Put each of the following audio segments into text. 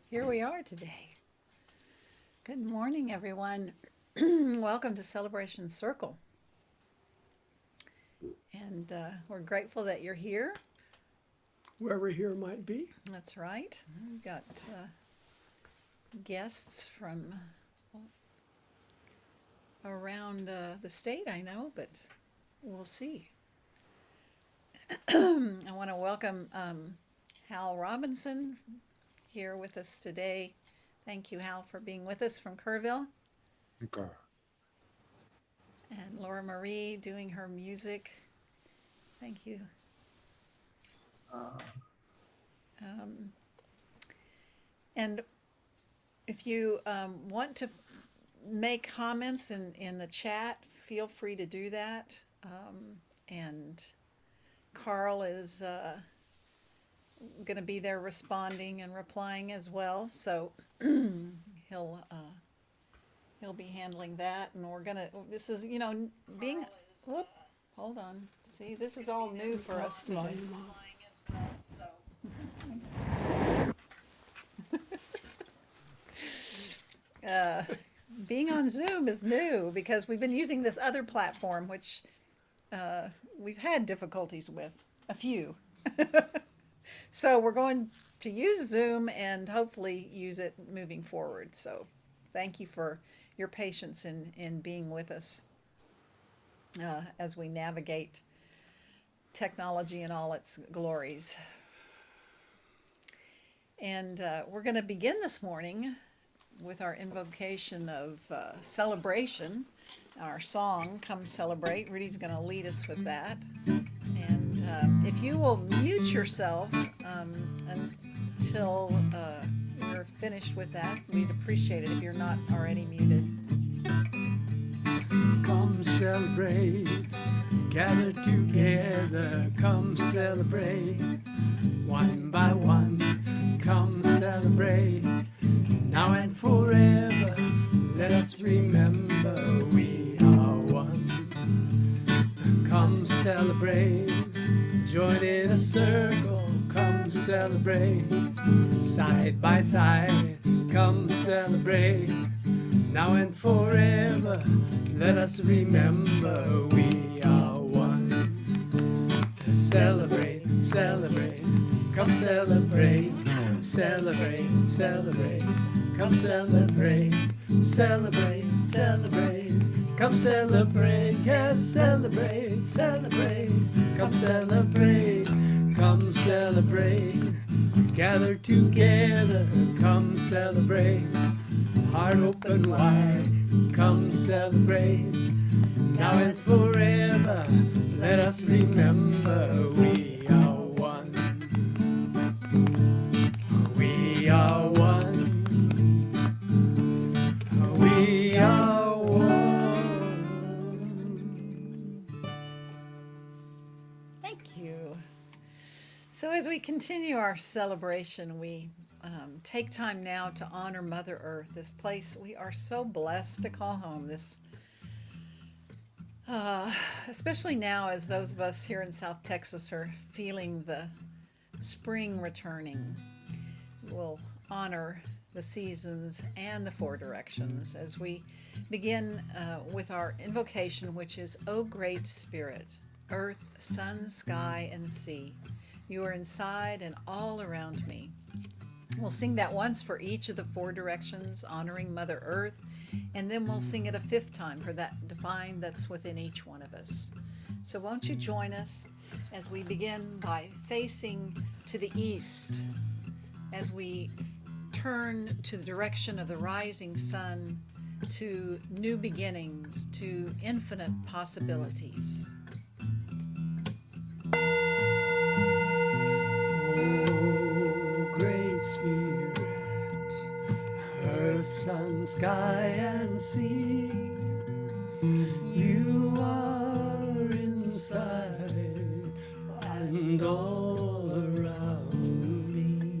Here we are today. Good morning, everyone. Welcome to Celebration Circle. And we're grateful that you're here. Wherever here might be. That's right. We've got guests from around the state, I know, but we'll see. I want to welcome Hal Robinson here with us today. Thank you, Hal, for being with us from Kerrville. Okay. And Laura Marie doing her music. Thank you. And if you want to make comments in the chat, feel free to do that. And Carl is going to be there responding and replying as well. So he'll be handling that. And we're going to, this is, being, whoop, hold on. See, this is all new for us today. Being on Zoom is new because we've been using this other platform, which we've had difficulties with, a few. So we're going to use Zoom and hopefully use it moving forward. So thank you for your patience in being with us as we navigate technology in all its glories. And we're going to begin this morning with our invocation of celebration, our song, Come Celebrate. Rudy's going to lead us with that. And if you will mute yourself until we're finished with that, we'd appreciate it if you're not already muted. Come celebrate, gather together, come celebrate, one by one, come celebrate, now and forever, let us remember we are one. Come celebrate, join in a circle, come celebrate, side by side, come celebrate, now and forever, let us remember we are one. Celebrate, celebrate, come celebrate, celebrate, celebrate, come celebrate, celebrate, celebrate, come celebrate, yes, celebrate, celebrate, come celebrate, come celebrate, gather together, come celebrate, heart open wide, come celebrate, now and forever, let us remember we are one. We are one. We are one. Thank you. So as we continue our celebration, we take time now to honor Mother Earth, this place we are so blessed to call home. This, especially now as those of us here in South Texas are feeling the spring returning, we'll honor the seasons and the four directions as we begin with our invocation, which is, O Great Spirit, earth, sun, sky, and sea, you are inside and all around me. We'll sing that once for each of the four directions, honoring Mother Earth, and then we'll sing it a fifth time for that divine that's within each one of us. So won't you join us as we begin by facing to the east, as we turn to the direction of the rising sun, to new beginnings, to infinite possibilities. Spirit, earth, sun, sky, and sea, you are inside and all around me.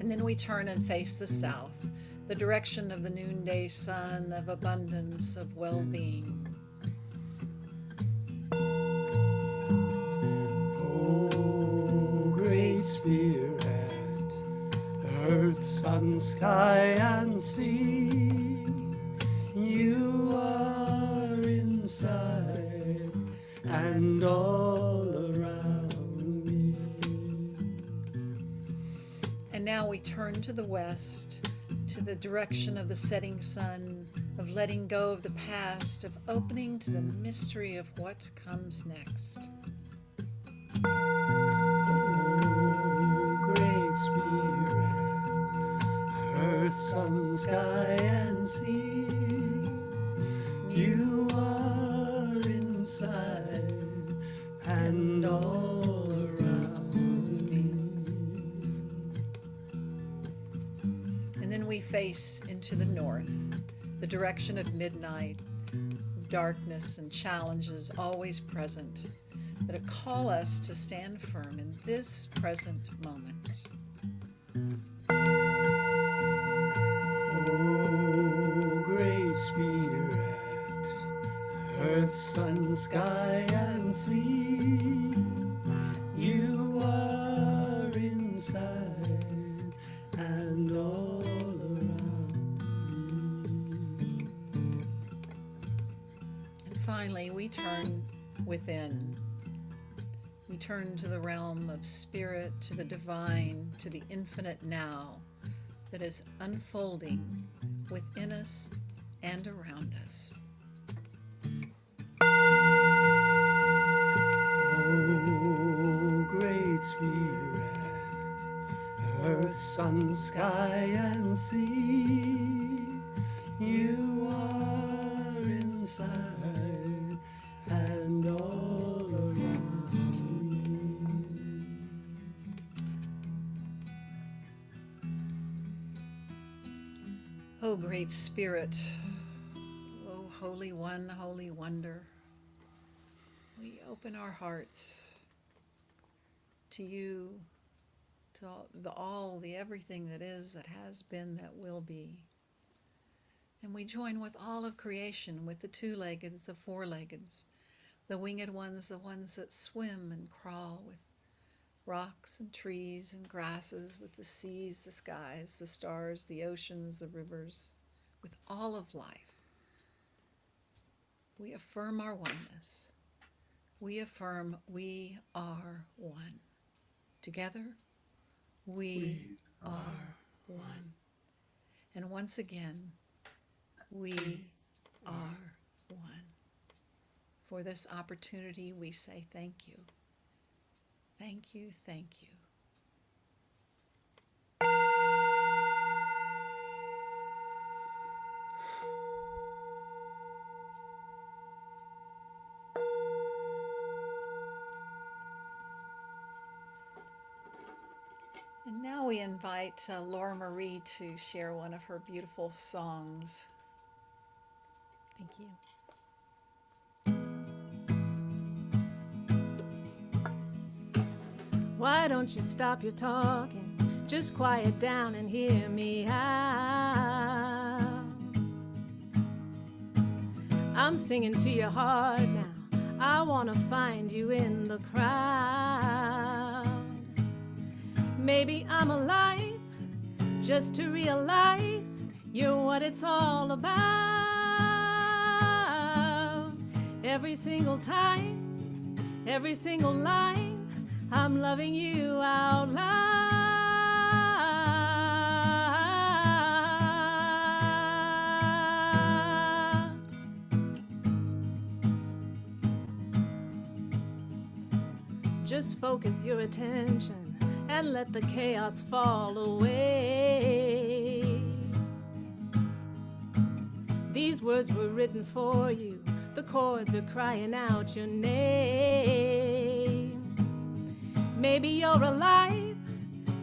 And then we turn and face the south, the direction of the noonday sun, of abundance, of well-being. Oh, Great Spirit, earth, sun, sky, and sea. You are inside and all around me. And now we turn to the west, to the direction of the setting sun, of letting go of the past, of opening to the mystery of what comes next. Oh, Great Spirit, earth, sun, sky, and sea, you are inside and all around me. And then we face into the north, the direction of midnight, darkness and challenges always present, that call us to stand firm in this present moment. Oh, Great Spirit, earth, sun, sky, and sea, you are inside and all around me. And finally, we turn within. We turn to the realm of spirit, to the divine, to the infinite now that is unfolding within us and around us. Oh, Great Spirit, earth, sun, sky, and sea, you are inside and all around me. O Great Spirit, O Holy One, Holy Wonder, we open our hearts to you, to all, the everything that is, that has been, that will be. And we join with all of creation, with the two-leggeds, the four-leggeds, the winged ones, the ones that swim and crawl, with rocks and trees and grasses, with the seas, the skies, the stars, the oceans, the rivers, with all of life. We affirm our oneness. We affirm we are one. Together, we are one. And once again, we are one. For this opportunity, we say thank you. Thank you, thank you. And now we invite Laura Marie to share one of her beautiful songs. Thank you. Why don't you stop your talking? Just quiet down and hear me out. I'm singing to your heart now. I wanna find you in the crowd. Maybe I'm alive just to realize you're what it's all about. Every single time, every single line, I'm loving you out loud. Just focus your attention and let the chaos fall away. These words were written for you. The chords are crying out your name. Maybe you're alive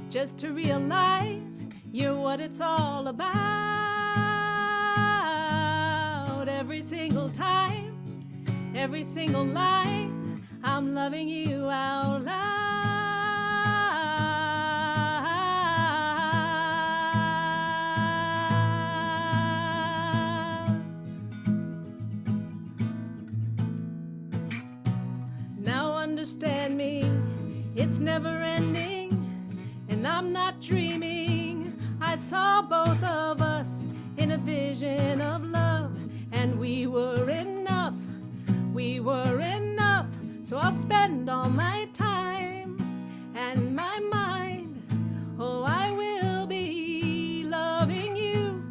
just to realize you're what it's all about. Every single time, every single line, I'm loving you out loud. Now understand me, it's never ending, and I'm not dreaming. saw both of us in a vision of love, and we were enough, so I'll spend all my time and my mind. Oh, I will be loving you.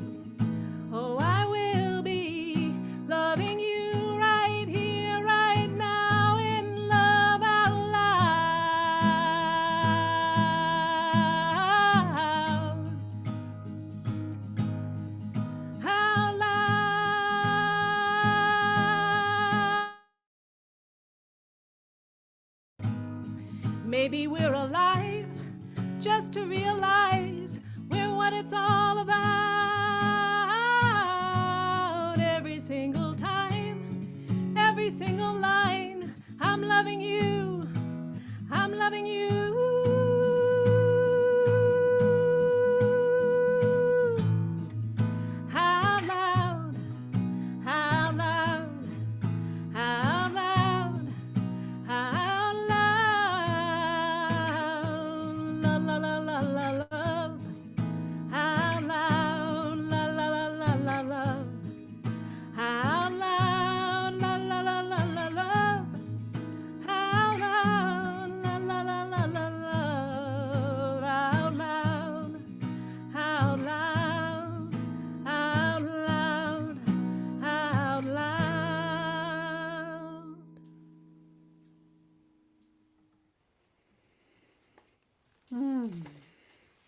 Oh, I will be loving you right here, right now, in love out loud. Out loud. Maybe we're alive just to realize we're what it's all about. Every single time, every single line, I'm loving you, I'm loving you. How loud, how loud, how loud, how loud, la la la la la love, how loud, la la la la la love, how loud, la la la la la love, how loud, la la la la la love, out loud, out loud, out loud, out loud.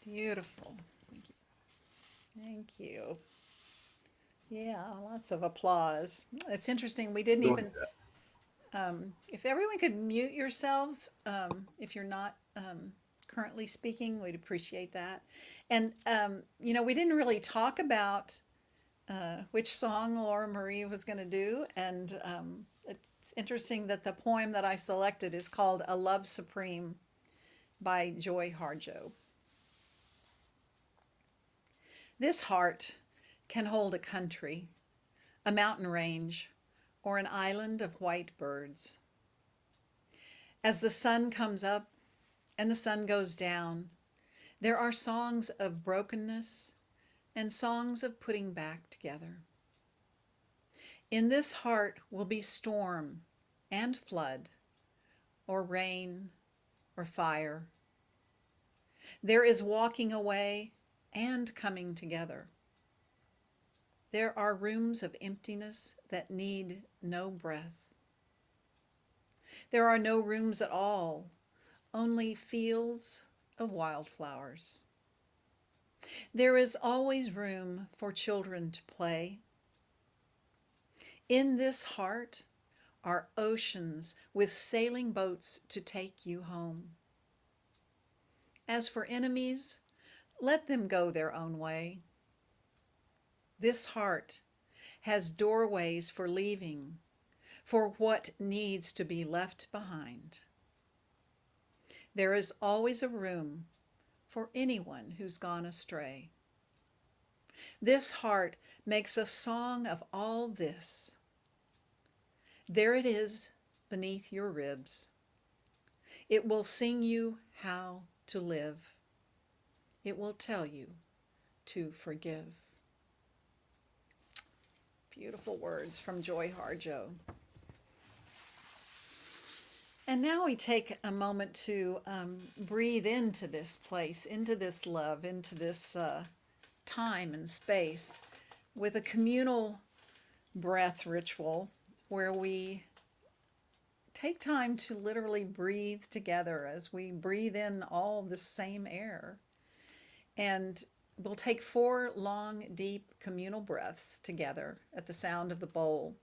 Beautiful. Thank you. Yeah, lots of applause. It's interesting. We didn't even, if everyone could mute yourselves, if you're not currently speaking, we'd appreciate that. And, we didn't really talk about which song Laura Marie was going to do. And it's interesting that the poem that I selected is called A Love Supreme by Joy Harjo. This heart can hold a country, a mountain range, or an island of white birds. As the sun comes up and the sun goes down, there are songs of brokenness and songs of putting back together. In this heart will be storm and flood, or rain, or fire. There is walking away and coming together. There are rooms of emptiness that need no breath. There are no rooms at all, only fields of wildflowers. There is always room for children to play. In this heart are oceans with sailing boats to take you home. As for enemies, let them go their own way. This heart has doorways for leaving, for what needs to be left behind. There is always a room for anyone who's gone astray. This heart makes a song of all this. There it is beneath your ribs. It will sing you how to live. It will tell you to forgive. Beautiful words from Joy Harjo. And now we take a moment to breathe into this place, into this love, into this time and space with a communal breath ritual where we take time to literally breathe together as we breathe in all the same air. And we'll take 4 long, deep communal breaths together at the sound of the bowl.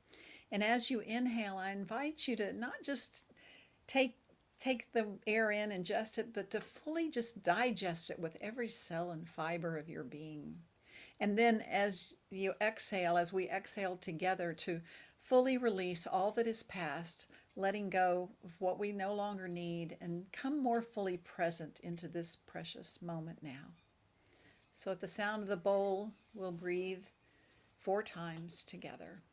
And as you inhale, I invite you to not just take the air in, ingest it, but to fully just digest it with every cell and fiber of your being. And then as you exhale, as we exhale together, to fully release all that is past, letting go of what we no longer need, and come more fully present into this precious moment now. So at the sound of the bowl, we'll breathe 4 times together.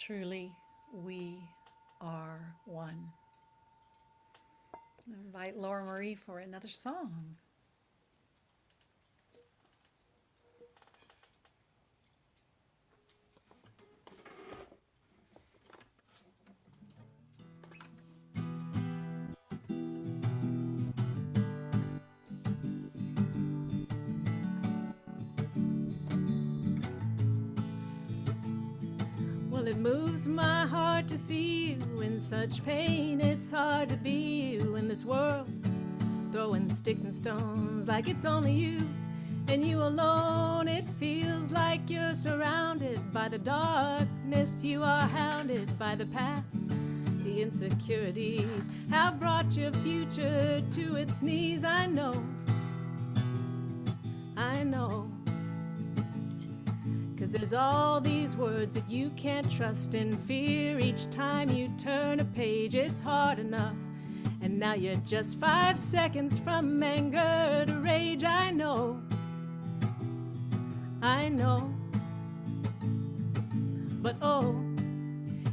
Truly, we are one. I invite Laura Marie for another song. Well, it moves my heart to see you in such pain. It's hard to be you in this world, throwing sticks and stones like it's only you and you alone. It feels like you're surrounded by the darkness. You are hounded by the past. The insecurities have brought your future to its knees. I know. 'Cause there's all these words that you can't trust in fear. Each time you turn a page, it's hard enough. And now you're just 5 seconds from anger to rage. I know. But oh,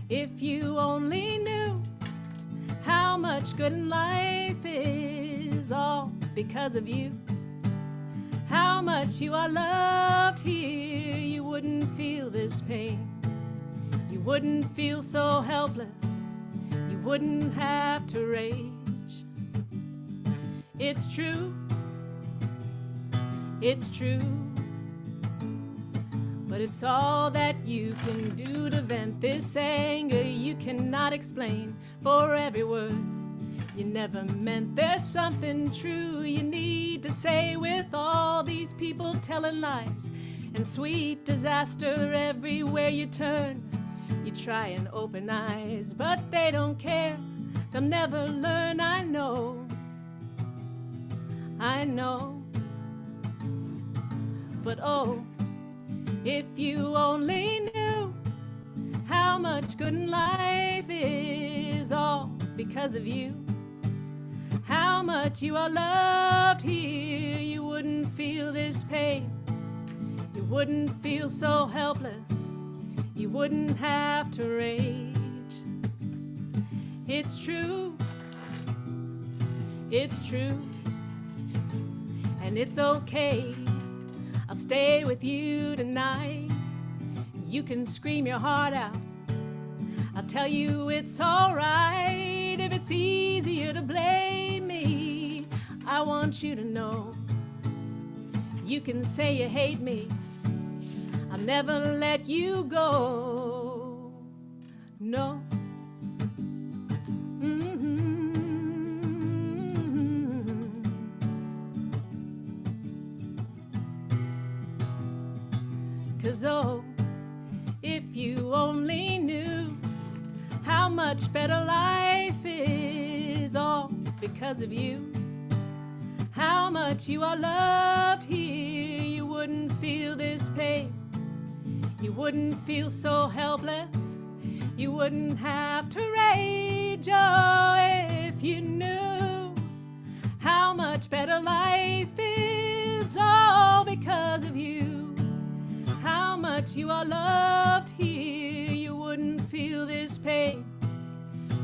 if you only knew how much good in life is all because of you. How much you are loved here, you wouldn't feel this pain. You wouldn't feel so helpless. You wouldn't have to rage. It's true. But it's all that you can do to vent this anger you cannot explain. For every word you never meant, there's something true you need to say. With all these people telling lies and sweet disaster everywhere you turn, you try and open eyes, but they don't care. They'll never learn. I know. But oh, if you only knew how much good in life is all because of you. How much you are loved here, you wouldn't feel this pain. You wouldn't feel so helpless. You wouldn't have to rage. It's true. And it's okay. I'll stay with you tonight. You can scream your heart out. I'll tell you it's alright. If it's easier to blame me, I want you to know. You can say you hate me. I'll never let you go. No. 'Cause oh, if you only knew how much better life is all because of you. How much you are loved here, you wouldn't feel this pain. You wouldn't feel so helpless. You wouldn't have to rage. Oh, if you knew how much better life is all because of you. How much you are loved here, you wouldn't feel this pain.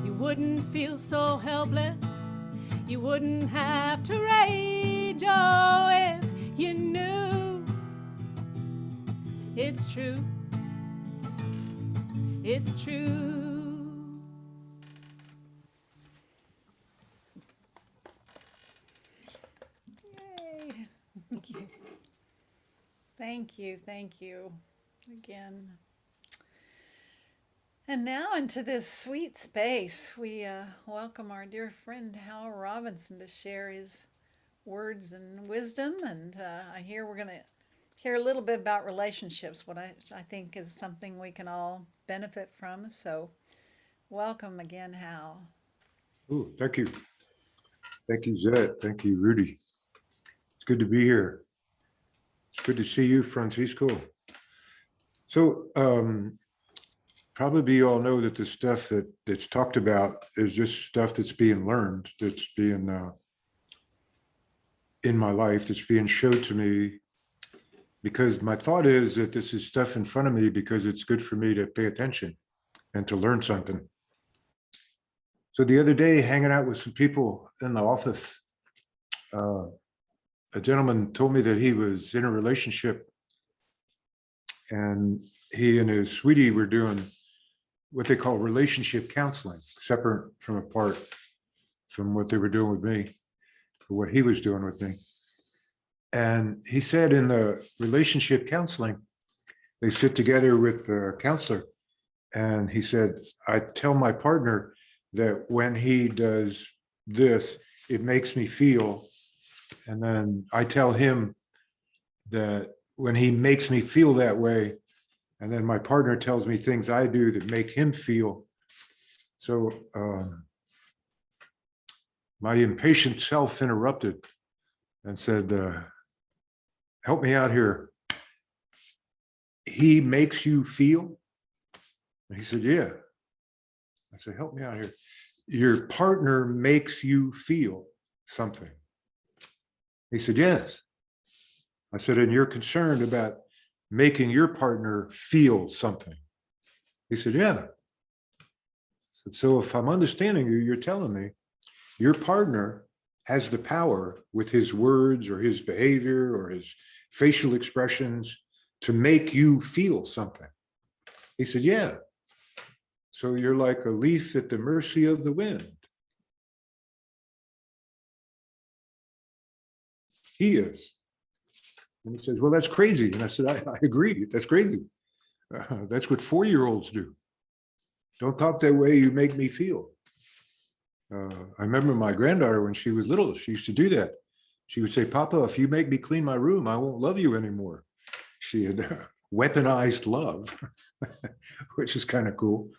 You wouldn't feel so helpless. You wouldn't have to rage. Oh, if you knew. It's true. It's true. Yay. Thank you again. And now into this sweet space, we welcome our dear friend Hal Robinson to share his words and wisdom. And I hear we're going to hear a little bit about relationships, what I think is something we can all benefit from. So welcome again, Hal. Oh, thank you. Thank you, Zed. Thank you, Rudy. It's good to be here. It's good to see you, Francisco. So probably you all know that the stuff that's talked about is just stuff that's being learned, that's being in my life, that's being showed to me, because my thought is that this is stuff in front of me because it's good for me to pay attention. and to learn something. So the other day, hanging out with some people in the office, a gentleman told me that he was in a relationship, and he and his sweetie were doing what they call relationship counseling, separate from apart from what they were doing with me, or what he was doing with me. And he said in the relationship counseling, they sit together with the counselor, and he said, I tell my partner that when he does this, it makes me feel. And then I tell him that when he makes me feel that way, and then my partner tells me things I do that make him feel. So my impatient self interrupted and said, help me out here. He makes you feel? And he said, yeah. I said, help me out here. Your partner makes you feel something. He said, yes. I said, and you're concerned about making your partner feel something. He said, yeah. I said, so if I'm understanding you, you're telling me your partner has the power with his words or his behavior or his facial expressions to make you feel something. He said, yeah. So you're like a leaf at the mercy of the wind. He is. And he says, well, that's crazy. And I said, I agree. That's crazy. That's what 4-year-olds do. Don't talk that way. You make me feel. I remember my granddaughter when she was little, she used to do that. She would say, Papa, if you make me clean my room, I won't love you anymore. She had weaponized love, which is kind of cool.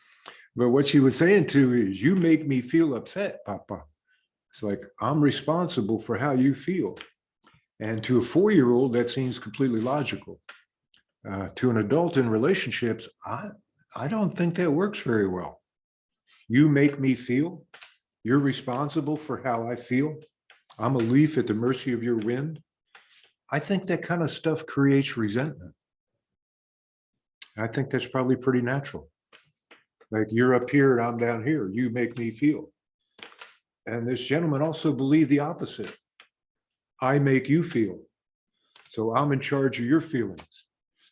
But what she was saying to is, you make me feel upset, Papa. It's like, I'm responsible for how you feel. And to a 4-year-old, that seems completely logical. To an adult in relationships, I don't think that works very well. You make me feel. You're responsible for how I feel. I'm a leaf at the mercy of your wind. I think that kind of stuff creates resentment. I think that's probably pretty natural. Like, you're up here and I'm down here. You make me feel. And this gentleman also believed the opposite. I make you feel. So I'm in charge of your feelings.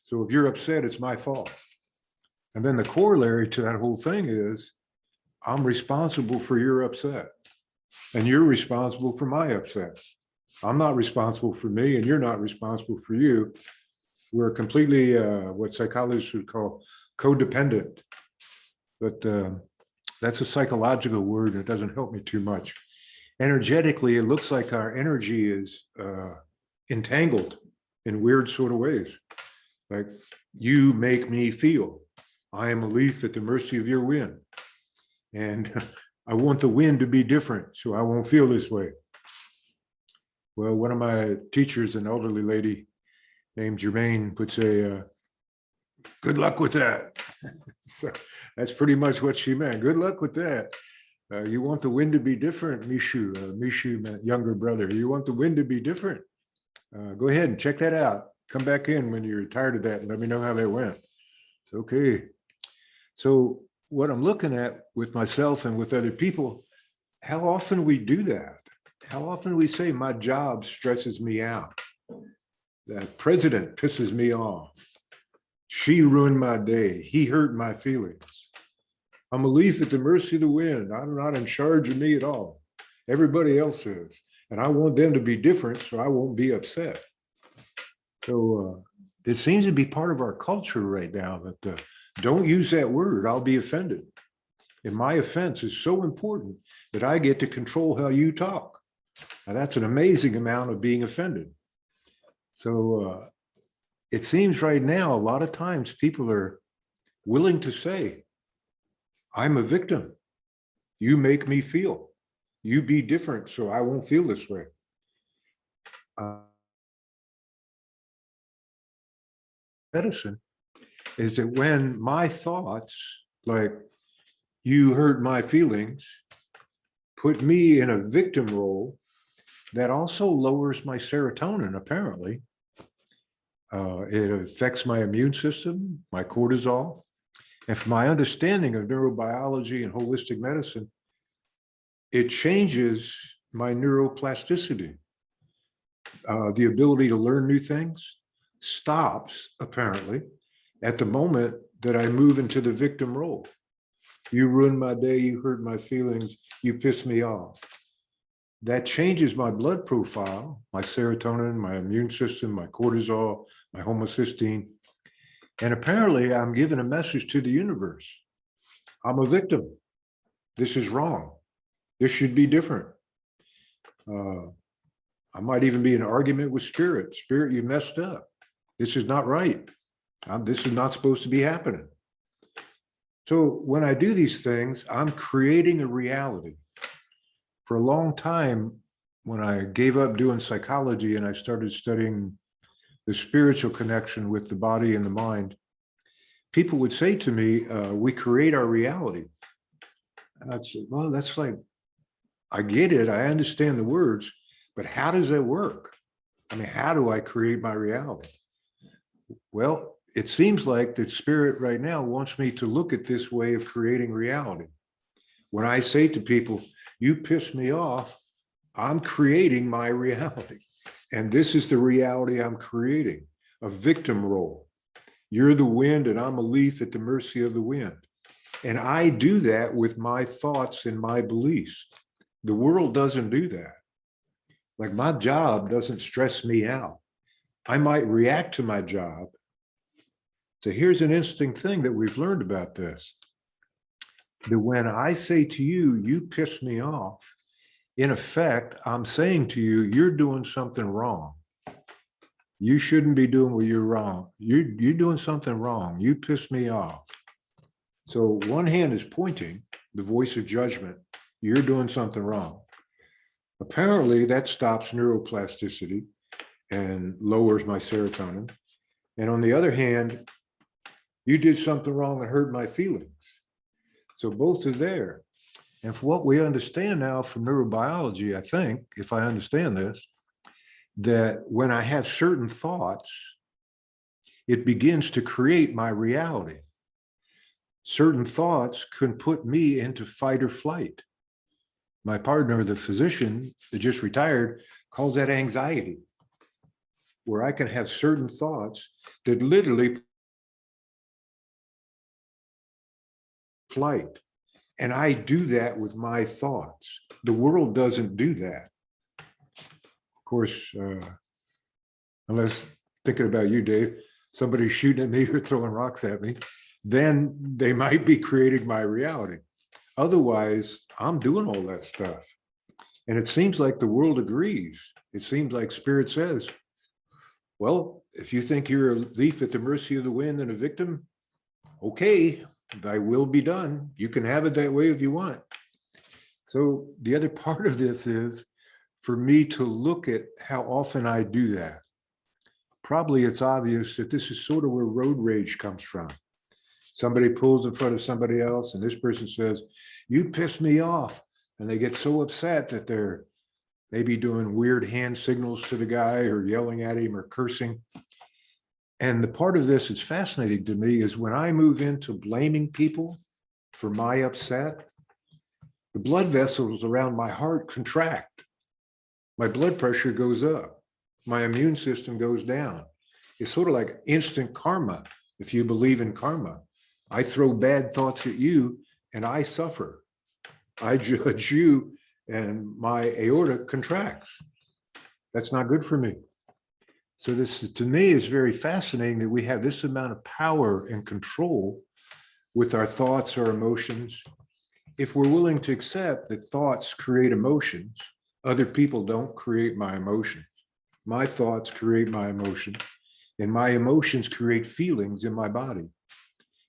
So if you're upset, it's my fault. And then the corollary to that whole thing is, I'm responsible for your upset. And you're responsible for my upset. I'm not responsible for me, and you're not responsible for you. We're completely what psychologists would call codependent. But that's a psychological word, and it doesn't help me too much. Energetically, it looks like our energy is entangled in weird sort of ways. Like, you make me feel. I am a leaf at the mercy of your wind. And I want the wind to be different, so I won't feel this way. Well, one of my teachers, an elderly lady named Germaine, would say, good luck with that. So that's pretty much what she meant. Good luck with that. You want the wind to be different, Mishu. Mishu meant younger brother. You want the wind to be different. Go ahead and check that out. Come back in when you're tired of that and let me know how that went. It's okay. So what I'm looking at with myself and with other people, how often we do that. How often we say, my job stresses me out. That president pisses me off. She ruined my day. He hurt my feelings. I'm a leaf at the mercy of the wind. I'm not in charge of me at all. Everybody else is. And I want them to be different so I won't be upset. So it seems to be part of our culture right now that don't use that word. I'll be offended. And my offense is so important that I get to control how you talk. Now, that's an amazing amount of being offended. So it seems right now, a lot of times people are willing to say, I'm a victim. You make me feel. You be different so I won't feel this way. Medicine is that when my thoughts, like you hurt my feelings, put me in a victim role, that also lowers my serotonin, apparently. It affects my immune system, my cortisol. And from my understanding of neurobiology and holistic medicine, it changes my neuroplasticity. The ability to learn new things stops, apparently, at the moment that I move into the victim role. You ruined my day, you hurt my feelings, you pissed me off. That changes my blood profile, my serotonin, my immune system, my cortisol, my homocysteine. And apparently I'm giving a message to the universe. I'm a victim. This is wrong. This should be different. I might even be in an argument with spirit. Spirit, you messed up. This is not right. This is not supposed to be happening. So when I do these things, I'm creating a reality. For a long time, when I gave up doing psychology and I started studying the spiritual connection with the body and the mind, people would say to me, we create our reality. And I'd say, well, that's like, I get it. I understand the words, but how does that work? I mean, how do I create my reality? Well, it seems like that spirit right now wants me to look at this way of creating reality. When I say to people, you piss me off, I'm creating my reality. And this is the reality I'm creating, a victim role. You're the wind and I'm a leaf at the mercy of the wind. And I do that with my thoughts and my beliefs. The world doesn't do that. Like my job doesn't stress me out. I might react to my job. So here's an interesting thing that we've learned about this. That when I say to you, you piss me off, in effect, I'm saying to you, you're doing something wrong. You shouldn't be doing what you're wrong. You're doing something wrong. You piss me off. So one hand is pointing, the voice of judgment. You're doing something wrong. Apparently that stops neuroplasticity and lowers my serotonin. And on the other hand, you did something wrong and hurt my feelings. So both are there. And for what we understand now from neurobiology, I think, if I understand this, that when I have certain thoughts, it begins to create my reality. Certain thoughts can put me into fight or flight. My partner, the physician that just retired, calls that anxiety, where I can have certain thoughts that literally flight. And I do that with my thoughts. The world doesn't do that. Of course, unless thinking about you, Dave, somebody's shooting at me or throwing rocks at me, then they might be creating my reality. Otherwise, I'm doing all that stuff. And it seems like the world agrees. It seems like spirit says, well, if you think you're a leaf at the mercy of the wind and a victim, okay, thy will be done. You can have it that way if you want. So the other part of this is for me to look at how often I do that. Probably it's obvious that this is sort of where road rage comes from. Somebody pulls in front of somebody else and this person says, you pissed me off. And they get so upset that they're maybe doing weird hand signals to the guy or yelling at him or cursing. And the part of this that's fascinating to me is when I move into blaming people for my upset, the blood vessels around my heart contract. My blood pressure goes up. My immune system goes down. It's sort of like instant karma, if you believe in karma. I throw bad thoughts at you and I suffer. I judge you and my aorta contracts. That's not good for me. So this, to me, is very fascinating that we have this amount of power and control with our thoughts, our emotions. If we're willing to accept that thoughts create emotions, other people don't create my emotions. My thoughts create my emotions, and my emotions create feelings in my body.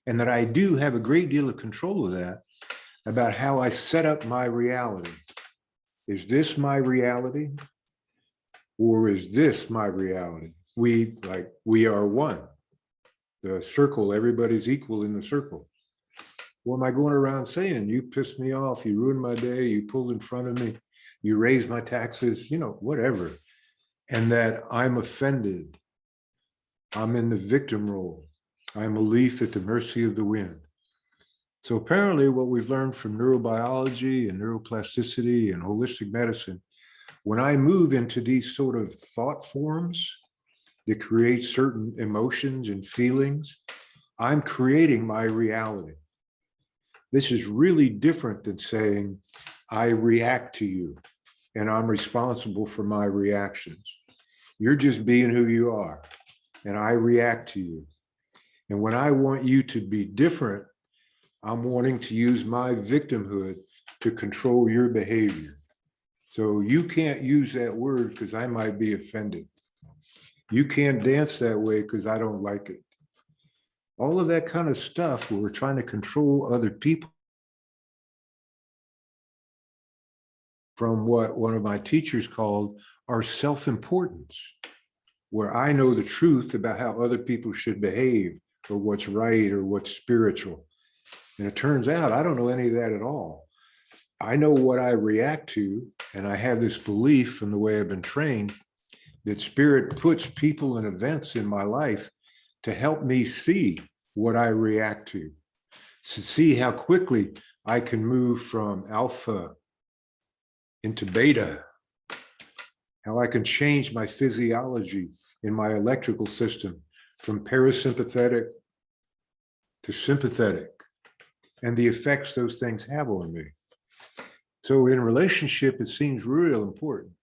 And that I do have a great deal of control of that about how I set up my reality. Is this my reality? Or is this my reality? We are one. The circle, everybody's equal in the circle. Or am I going around saying, you pissed me off, you ruined my day, you pulled in front of me, you raised my taxes, whatever. And that I'm offended. I'm in the victim role. I'm a leaf at the mercy of the wind. So apparently what we've learned from neurobiology and neuroplasticity and holistic medicine, when I move into these sort of thought forms that create certain emotions and feelings, I'm creating my reality. This is really different than saying, I react to you and I'm responsible for my reactions. You're just being who you are, and I react to you. And when I want you to be different, I'm wanting to use my victimhood to control your behavior. So you can't use that word because I might be offended. You can't dance that way because I don't like it. All of that kind of stuff where we're trying to control other people from what one of my teachers called our self-importance, where I know the truth about how other people should behave or what's right or what's spiritual. And it turns out I don't know any of that at all. I know what I react to, and I have this belief from the way I've been trained that spirit puts people and events in my life to help me see what I react to see how quickly I can move from alpha into beta, how I can change my physiology in my electrical system from parasympathetic to sympathetic, and the effects those things have on me. So in relationship, it seems real important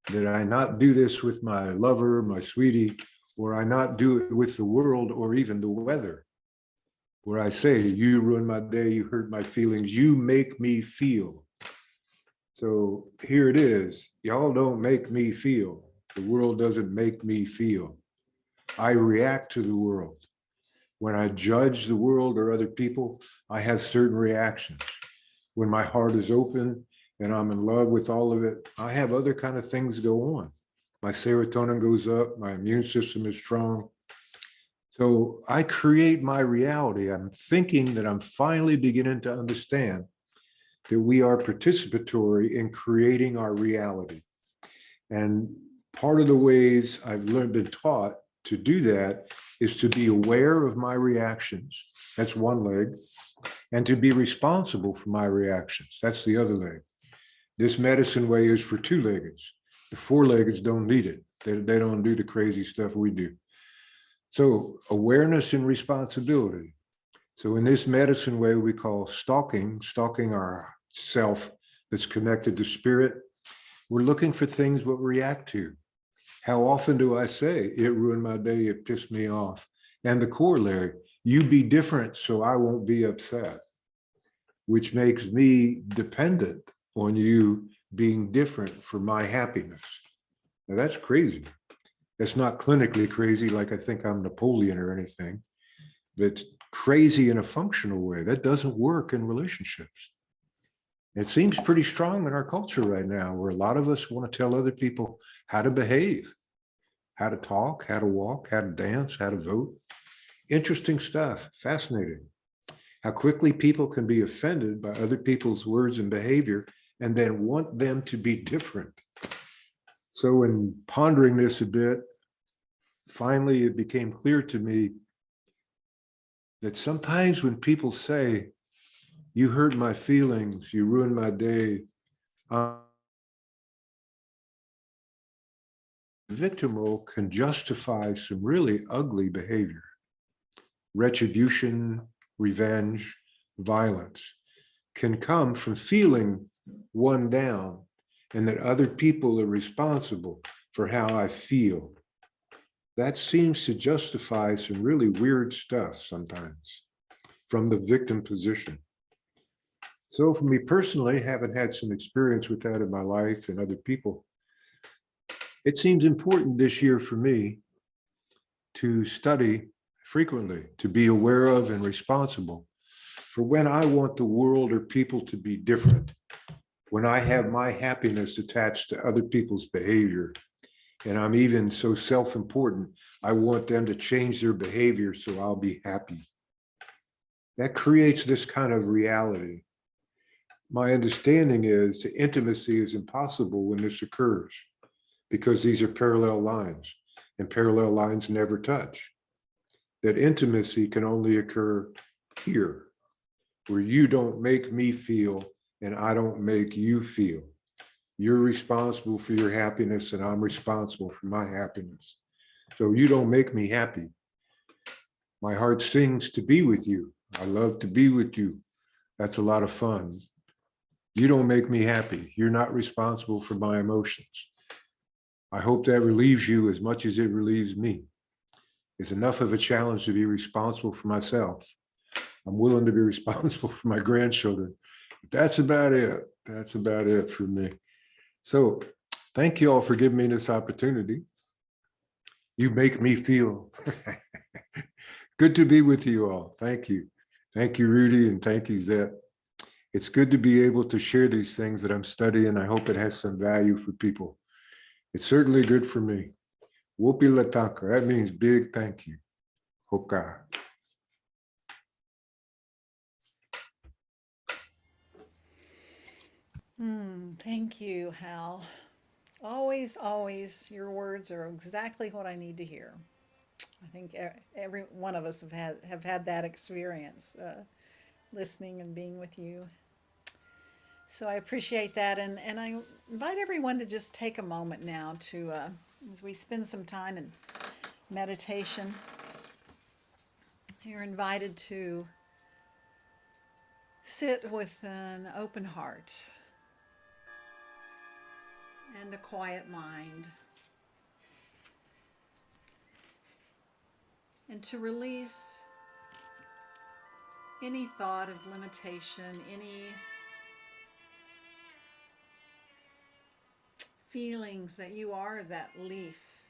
that I not do this with my lover, my sweetie, or I not do it with the world or even the weather, where I say, you ruin my day, you hurt my feelings, you make me feel. So here it is. Y'all don't make me feel. The world doesn't make me feel. I react to the world. When I judge the world or other people, I have certain reactions. When my heart is open and I'm in love with all of it, I have other kind of things go on. My serotonin goes up, my immune system is strong. So I create my reality. I'm thinking that I'm finally beginning to understand that we are participatory in creating our reality. And part of the ways I've been taught to do that is to be aware of my reactions. That's one leg. And to be responsible for my reactions. That's the other leg. This medicine way is for two-leggeds. The four-leggeds don't need it. They don't do the crazy stuff we do. So awareness and responsibility. So in this medicine way, we call stalking our self that's connected to spirit. We're looking for things what we react to. How often do I say, it ruined my day, it pissed me off? And the corollary, you be different so I won't be upset, which makes me dependent on you being different for my happiness. Now that's crazy. That's not clinically crazy like I think I'm Napoleon or anything. That's crazy in a functional way. That doesn't work in relationships. It seems pretty strong in our culture right now, where a lot of us want to tell other people how to behave, how to talk, how to walk, how to dance, how to vote. Interesting stuff, fascinating. How quickly people can be offended by other people's words and behavior and then want them to be different. So in pondering this a bit, finally it became clear to me that sometimes when people say, you hurt my feelings, you ruined my day, victim role can justify some really ugly behavior. Retribution, revenge, violence can come from feeling one down and that other people are responsible for how I feel. That seems to justify some really weird stuff sometimes from the victim position. So for me personally, having had some experience with that in my life and other people, it seems important this year for me to study frequently, to be aware of and responsible for when I want the world or people to be different, when I have my happiness attached to other people's behavior, and I'm even so self-important, I want them to change their behavior so I'll be happy. That creates this kind of reality. My understanding is that intimacy is impossible when this occurs because these are parallel lines and parallel lines never touch. That intimacy can only occur here. where you don't make me feel and I don't make you feel. You're responsible for your happiness and I'm responsible for my happiness. So you don't make me happy. My heart sings to be with you. I love to be with you. That's a lot of fun. You don't make me happy. You're not responsible for my emotions. I hope that relieves you as much as it relieves me. It's enough of a challenge to be responsible for myself. I'm willing to be responsible for my grandchildren. That's about it. That's about it for me. So thank you all for giving me this opportunity. You make me feel good to be with you all. Thank you. Thank you, Rudy, and thank you, Zet. It's good to be able to share these things that I'm studying. I hope it has some value for people. It's certainly good for me. Wopi Latanka, that means big thank you. Hoka. Thank you, Hal. Always, always, your words are exactly what I need to hear. I think every one of us have had that experience, listening and being with you. So I appreciate that, and I invite everyone to just take a moment now to, as we spend some time in meditation, you're invited to sit with an open heart and a quiet mind, and to release any thought of limitation, any feelings that you are that leaf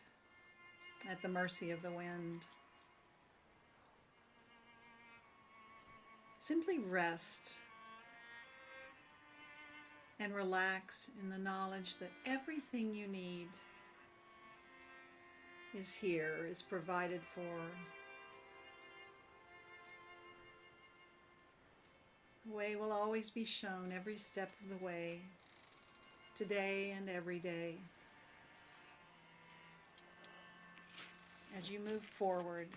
at the mercy of the wind. Simply rest and relax in the knowledge that everything you need is here, is provided for. The way will always be shown every step of the way, today and every day. As you move forward,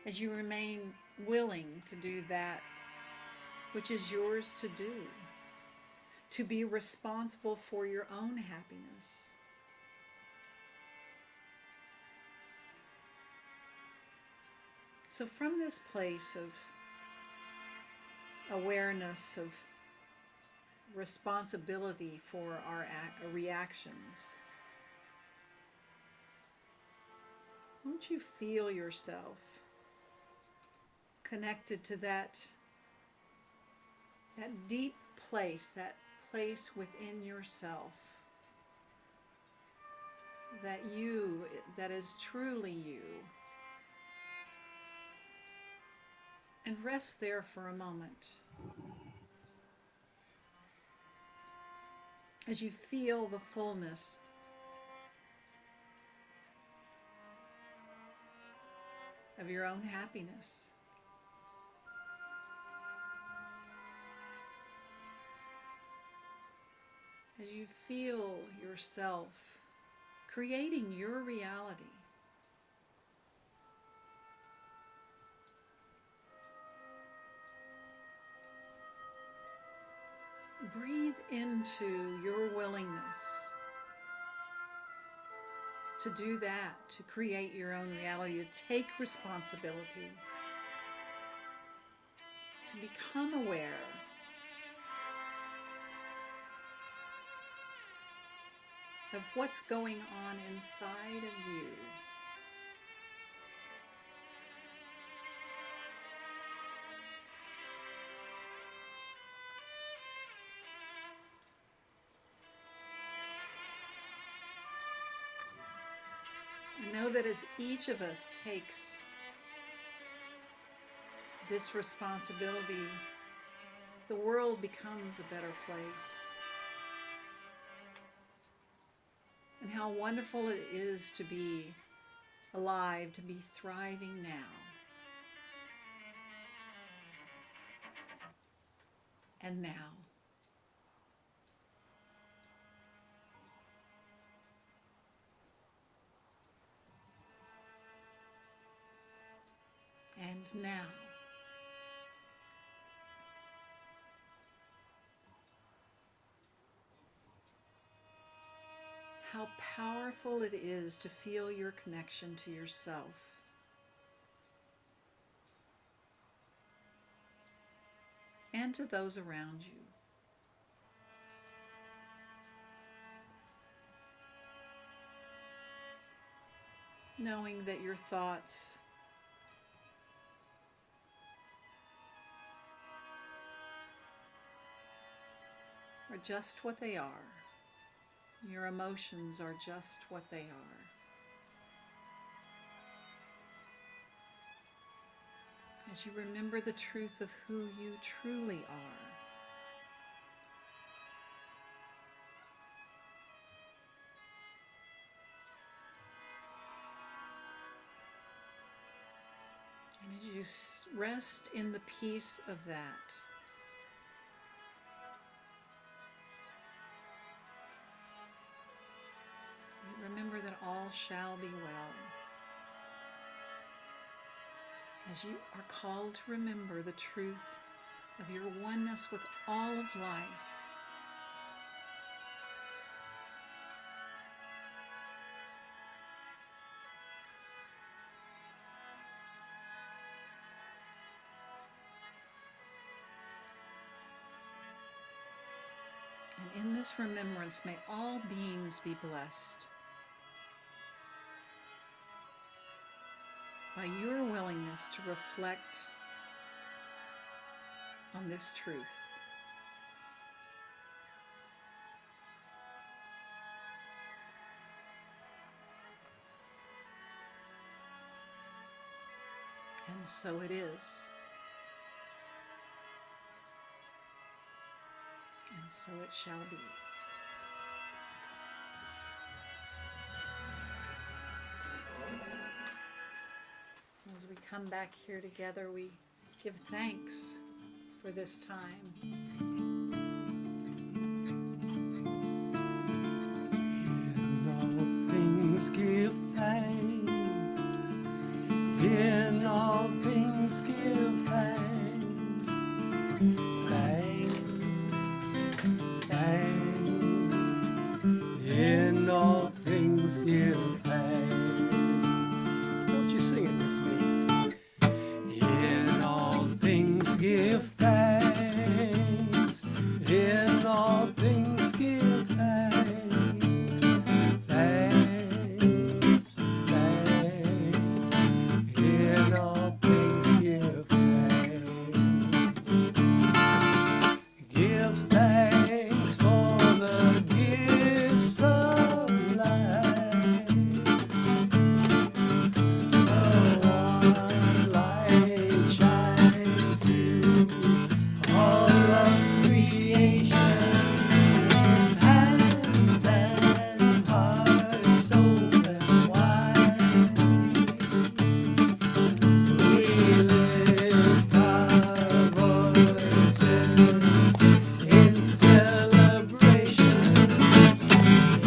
as you remain willing to do that which is yours to be responsible for your own happiness. So from this place of awareness, of responsibility for our reactions, won't you feel yourself connected to that deep place, that place within yourself, that you, that is truly you. And rest there for a moment as you feel the fullness of your own happiness. As you feel yourself creating your reality. Breathe into your willingness to do that, to create your own reality, to take responsibility, to become aware of what's going on inside of you. And know that as each of us takes this responsibility, the world becomes a better place. And how wonderful it is to be alive, to be thriving now. And now. And now. How powerful it is to feel your connection to yourself. And to those around you. Knowing that your thoughts are just what they are. Your emotions are just what they are. As you remember the truth of who you truly are. And as you rest in the peace of that, remember that all shall be well. As you are called to remember the truth of your oneness with all of life, and in this remembrance may all beings be blessed by your willingness to reflect on this truth. And so it is. And so it shall be. As we come back here together, we give thanks for this time. In all things give thanks. In all things give thanks. Thanks, thanks. In all things give thanks. Won't you sing it with me? In all things give thanks. In all things give thanks. Thanks, thanks. In all things give thanks. Give thanks for the gifts of life. The one light shines through all of creation. Hands and hearts open wide. We lift our voices in celebration.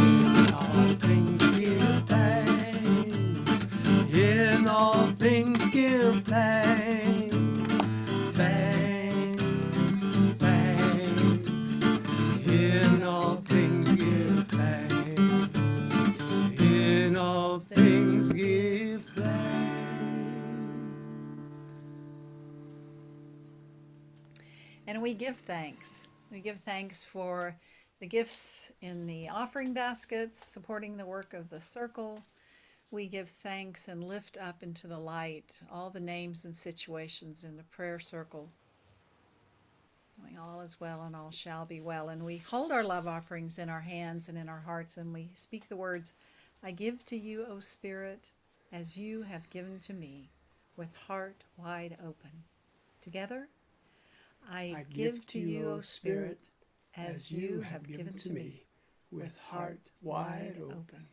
In all things give thanks. In all things give thanks. Thanks, thanks. In all things give thanks. In all things give thanks. And we give thanks. We give thanks for the gifts in the offering baskets, supporting the work of the circle. We give thanks and lift up into the light all the names and situations in the prayer circle. Knowing all is well and all shall be well. And we hold our love offerings in our hands and in our hearts, and we speak the words, I give to you, O Spirit, as you have given to me, with heart wide open. Together, I give to you, O Spirit, as you have given to me, with heart wide open.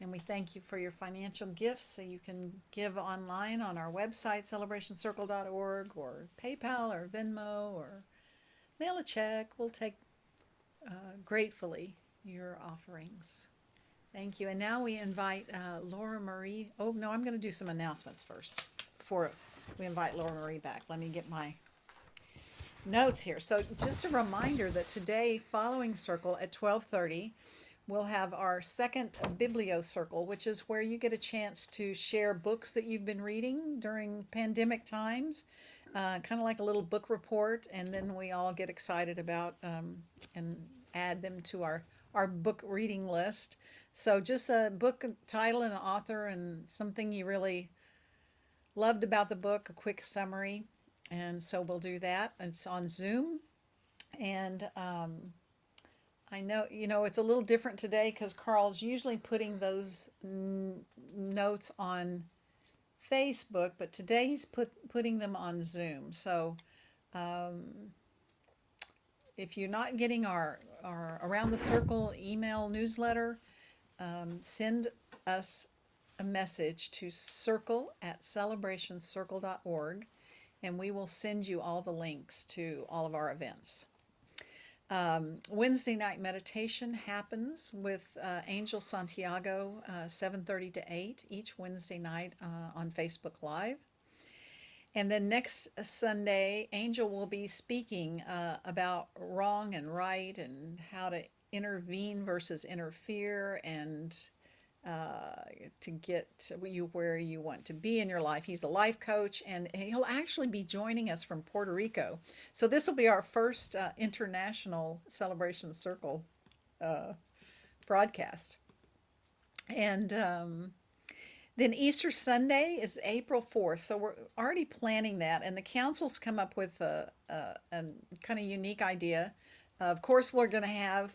And we thank you for your financial gifts. So you can give online on our website, celebrationcircle.org, or PayPal or Venmo, or mail a check. We'll take gratefully your offerings. Thank you. And now we invite Laura Marie. Oh, no, I'm going to do some announcements first. before we invite Laura Marie back. Let me get my notes here. So just a reminder that today, following Circle at 12:30, we'll have our second Biblio Circle, which is where you get a chance to share books that you've been reading during pandemic times, kind of like a little book report, and then we all get excited about and add them to our book reading list. So just a book title and an author and something you really loved about the book, a quick summary. And so we'll do that. It's on Zoom. And I know, it's a little different today because Carl's usually putting those notes on Facebook, but today he's putting them on Zoom. So if you're not getting our Around the Circle email newsletter, send us a message to circle@celebrationscircle.org, and we will send you all the links to all of our events. Wednesday night meditation happens with Angel Santiago, 7:30 to 8 each Wednesday night on Facebook Live. And then next Sunday, Angel will be speaking about wrong and right and how to intervene versus interfere and to get you where you want to be in your life. He's a life coach, and he'll actually be joining us from Puerto Rico. So this will be our first international Celebration Circle broadcast. And then Easter Sunday is April 4th. So we're already planning that, and the council's come up with a kind of unique idea. Of course, we're going to have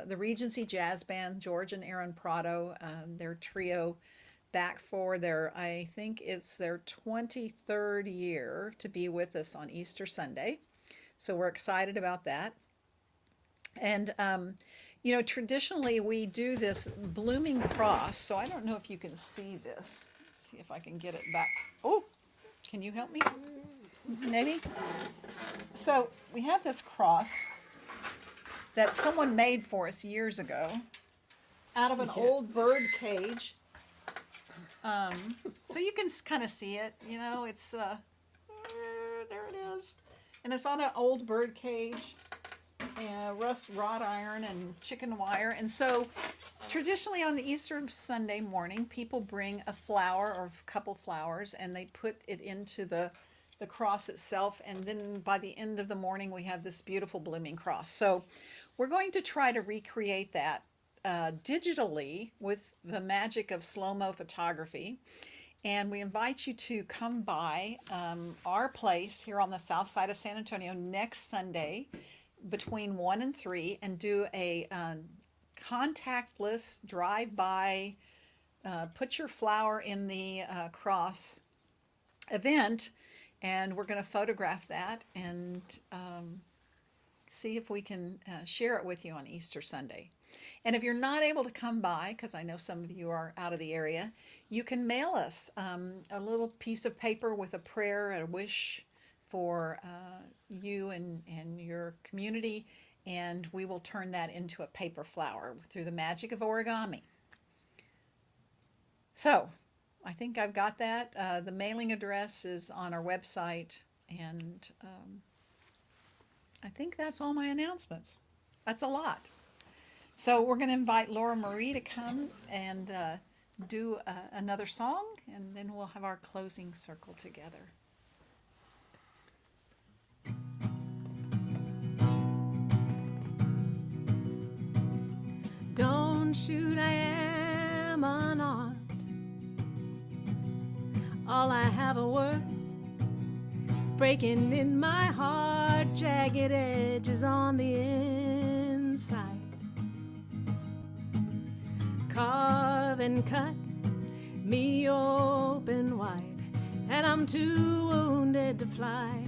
the Regency Jazz Band, George and Aaron Prado, their trio, back for I think it's their 23rd year to be with us on Easter Sunday. So we're excited about that. And, traditionally we do this blooming cross. So I don't know if you can see this. Let's see if I can get it back. Oh, can you help me? Maybe? So we have this cross that someone made for us years ago out of an old bird cage. So you can kind of see it, it's, there it is. And it's on an old bird cage, wrought iron and chicken wire. And so traditionally on the Easter Sunday morning, people bring a flower or a couple flowers and they put it into the cross itself. And then by the end of the morning, we have this beautiful blooming cross. So we're going to try to recreate that digitally with the magic of slow-mo photography. And we invite you to come by our place here on the south side of San Antonio next Sunday between 1 and 3 and do a contactless drive-by, put your flower in the cross event, and we're going to photograph that and see if we can share it with you on Easter Sunday. And if you're not able to come by, because I know some of you are out of the area, you can mail us a little piece of paper with a prayer and a wish for you and your community, and we will turn that into a paper flower through the magic of origami. So I think I've got that. The mailing address is on our website, and I think that's all my announcements. That's a lot. So we're going to invite Laura Marie to come and do another song, and then we'll have our closing circle together. Don't shoot, I am unarmed. All I have are words breaking in my heart, jagged edges on the inside. Carve and cut me open wide, and I'm too wounded to fly.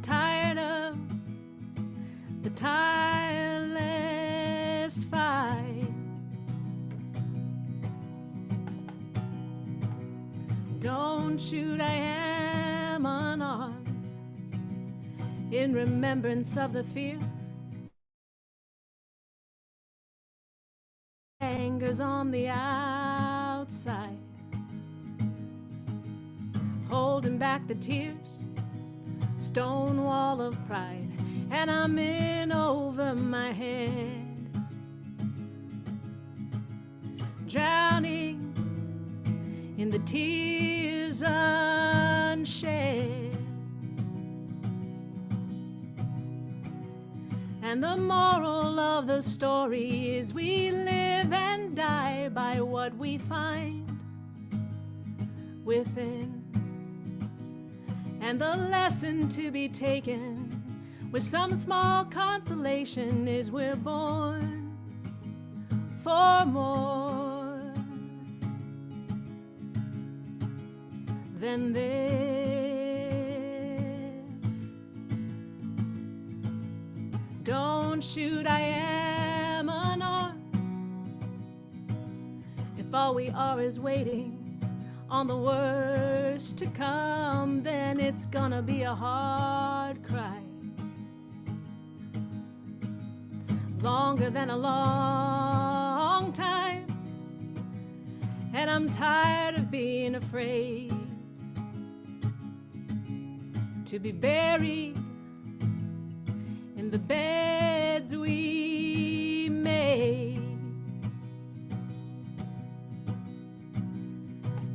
Tired of the tireless fight. Don't shoot, I am unarmed, in remembrance of the fear anger's on the outside. holding back the tears, stone wall of pride, and I'm in over my head, drowning in the tears unshed. And the moral of the story is we live and die by what we find within. And the lesson to be taken with some small consolation is we're born for more than this. Don't shoot, I am unarmed. If all we are is waiting on the worst to come, then it's gonna be a hard cry, longer than a long time. And I'm tired of being afraid to be buried in the beds we made.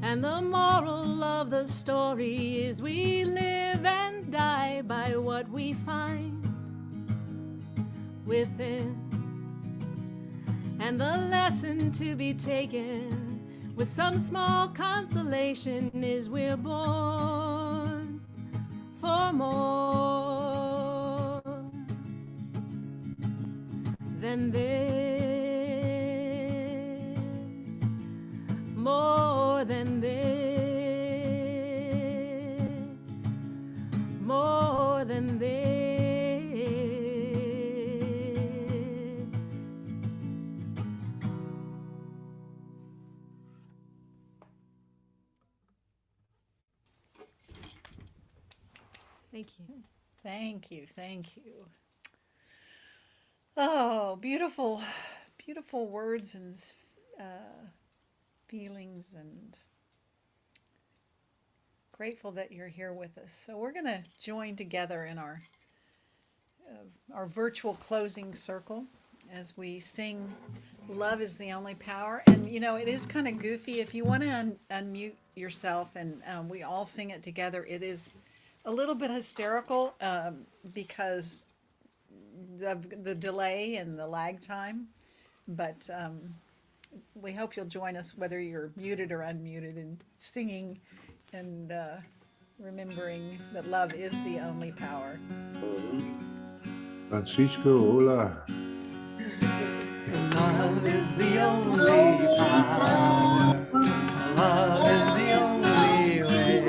And the moral of the story is we live and die by what we find within. And the lesson to be taken with some small consolation is we're born for more than this, more than this, more than this. Thank you. Thank you, thank you. Oh, beautiful, beautiful words and feelings, and grateful that you're here with us. So we're going to join together in our virtual closing circle as we sing "Love is the Only Power." And you know, it is kind of goofy. If you want to unmute yourself and we all sing it together, it is a little bit hysterical because of the delay and the lag time, but we hope you'll join us whether you're muted or unmuted in singing and remembering that love is the only power. Francisco, hola. Love is the only power. Love is the only way.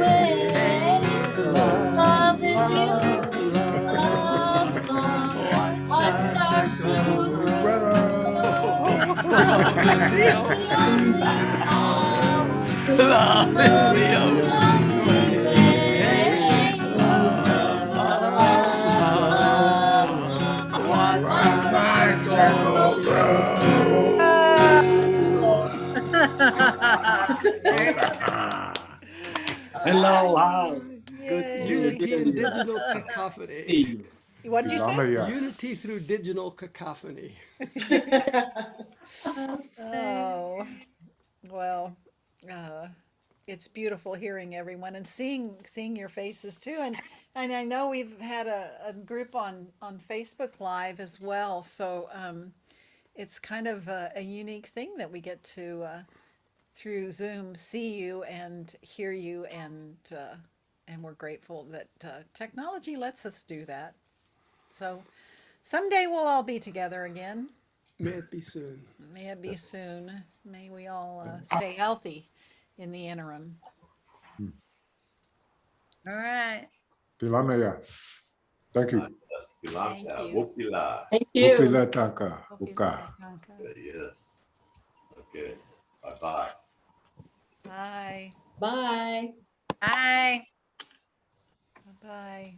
Love is love, love. Watch our circle grow. Love is the only power. Love is the only way. Love, love. Watch our circle grow. Hello, wow. Good Yay. unity in digital cacophony. What did you say? Lamaya. Unity through digital cacophony. Oh, well, it's beautiful hearing everyone and seeing your faces too. And I know we've had a group on Facebook Live as well. So it's kind of a unique thing that we get to through Zoom see you and hear you, and we're grateful that technology lets us do that. So someday we'll all be together again. May it be soon. May it be soon. May we all stay healthy in the interim. All right. Pilamaya. Thank you. Thank you. Thank you. Upila tanka. Uka. Yes. Okay. Bye-bye. Bye. Bye. Bye. Bye.